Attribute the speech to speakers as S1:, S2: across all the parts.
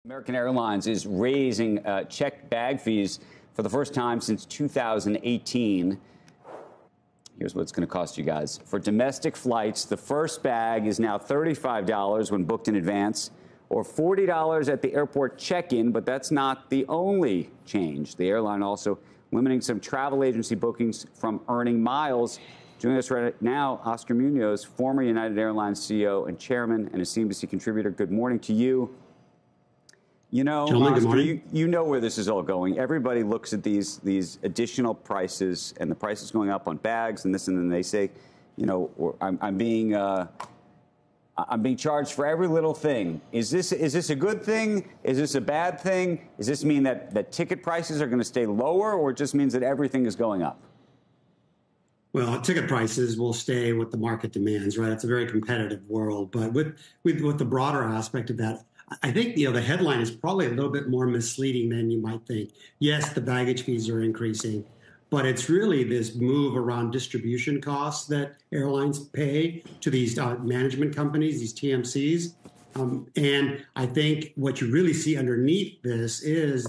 S1: American Airlines is raising checked bag fees for the first time since 2018. Here's what it's going to cost you guys. For domestic flights, the first bag is now $35 when booked in advance, or $40 at the airport check-in, but that's not the only change. The airline also limiting some travel agency bookings from earning miles. Joining us right now, Oscar Munoz, former United Airlines CEO and chairman, and a CNBC contributor. Good morning to you. You know, Oscar, you know where this is all going. Everybody looks at these additional prices and the prices going up on bags and this, and then they say, you know, I'm being charged for every little thing. Is this a good thing? Is this a bad thing? Does this mean that ticket prices are going to stay lower, or it just means that everything is going up?
S2: Well, ticket prices will stay what the market demands, right? It's a very competitive world, but with the broader aspect of that, I think, you know, the headline is probably a little bit more misleading than you might think. Yes, the baggage fees are increasing, but it's really this move around distribution costs that airlines pay to these management companies, these TMCs. And I think what you really see underneath this is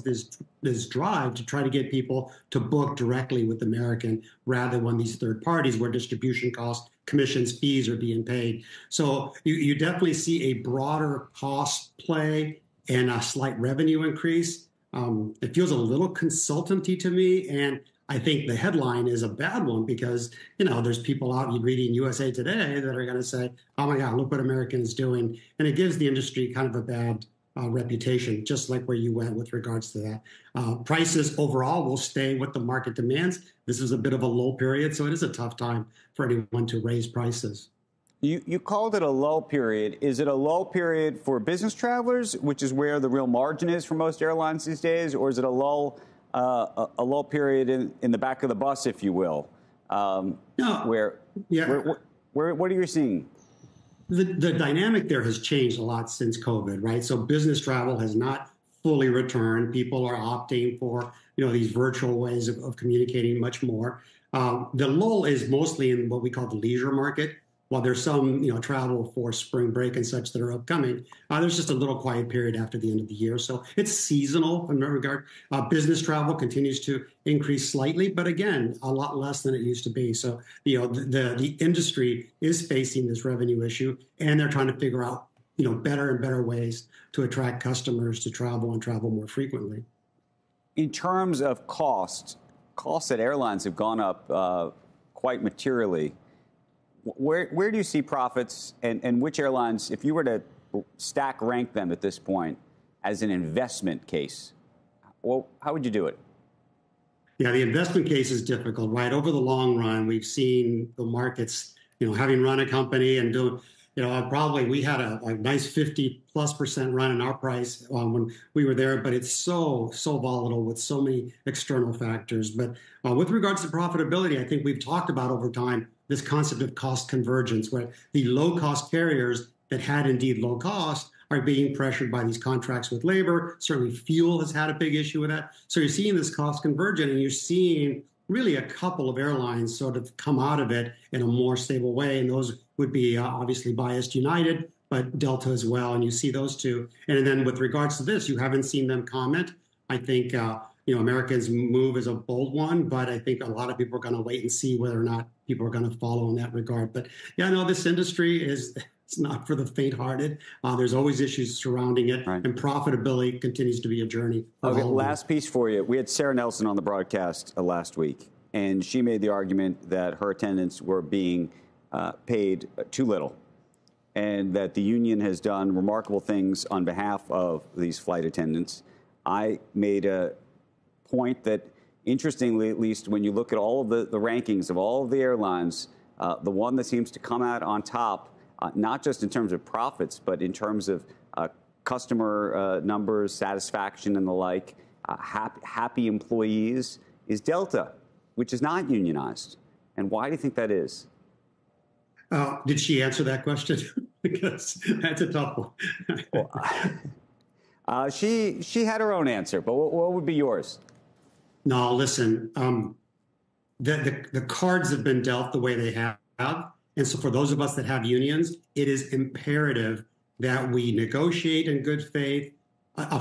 S2: this drive to try to get people to book directly with American rather than these third parties where distribution costs, commissions, fees are being paid. So you definitely see a broader cost play and a slight revenue increase. It feels a little consultancy to me, and I think the headline is a bad one because, you know, there's people out reading USA Today that are going to say, oh, my God, look what American is doing. And it gives the industry kind of a bad reputation, just like where you went with regards to that. Prices overall will stay what the market demands. This is a bit of a lull period, so it is a tough time for anyone to raise prices.
S1: You called it a lull period. Is it a lull period for business travelers, which is where the real margin is for most airlines these days, or is it a lull period in the back of the bus, if you will?
S2: No.
S1: What are you seeing?
S2: The dynamic there has changed a lot since COVID, right? So business travel has not fully returned. People are opting for, you know, these virtual ways of communicating much more. The lull is mostly in what we call the leisure market. While there's some, you know, travel for spring break and such that are upcoming, there's just a little quiet period after the end of the year. So it's seasonal in that regard. Business travel continues to increase slightly, but again, a lot less than it used to be. So, you know, the industry is facing this revenue issue, and they're trying to figure out, you know, better and better ways to attract customers to travel and travel more frequently.
S1: In terms of costs at airlines have gone up quite materially. Where do you see profits, and which airlines, if you were to stack rank them at this point as an investment case, well, how would you do it?
S2: Yeah, the investment case is difficult, right? Over the long run, we've seen the markets, you know, having run a company and doing, you know, we had a nice 50+% run in our price when we were there, but it's so volatile with so many external factors. But with regards to profitability, I think we've talked about over time this concept of cost convergence, where the low-cost carriers that had indeed low cost are being pressured by these contracts with labor. Certainly fuel has had a big issue with that. So you're seeing this cost convergence, and you're seeing really a couple of airlines sort of come out of it in a more stable way. And those would be obviously biased United, but Delta as well. And you see those two. And then with regards to this, you haven't seen them comment. I think, you know, American's move is a bold one, but I think a lot of people are going to wait and see whether or not people are going to follow in that regard. But yeah, no, this industry it's not for the faint-hearted. There's always issues surrounding it, right. And profitability continues to be a journey.
S1: Okay, last piece for you. We had Sarah Nelson on the broadcast last week, and she made the argument that her attendants were being paid too little, and that the union has done remarkable things on behalf of these flight attendants. I made a point that, interestingly, at least when you look at all of the rankings of all of the airlines, the one that seems to come out on top, not just in terms of profits, but in terms of customer numbers, satisfaction, and the like, happy employees, is Delta, which is not unionized. And why do you think that is?
S2: Did she answer that question? Because that's a tough one.
S1: Well, she had her own answer, but what would be yours?
S2: No, listen, the cards have been dealt the way they have. And so for those of us that have unions, it is imperative that we negotiate in good faith a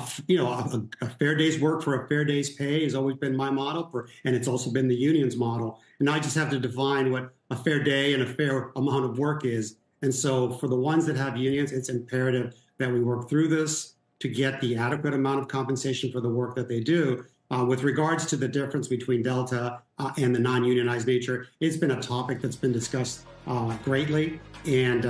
S2: fair day's work for a fair day's pay has always been my model, and it's also been the union's model. And I just have to define what a fair day and a fair amount of work is. And so for the ones that have unions, it's imperative that we work through this to get the adequate amount of compensation for the work that they do. With regards to the difference between Delta and the non-unionized nature, it's been a topic that's been discussed greatly, and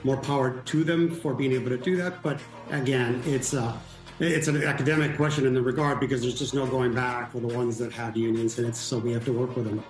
S2: more power to them for being able to do that. But again, it's an academic question in the regard, because there's just no going back for the ones that have unions, and so we have to work with them.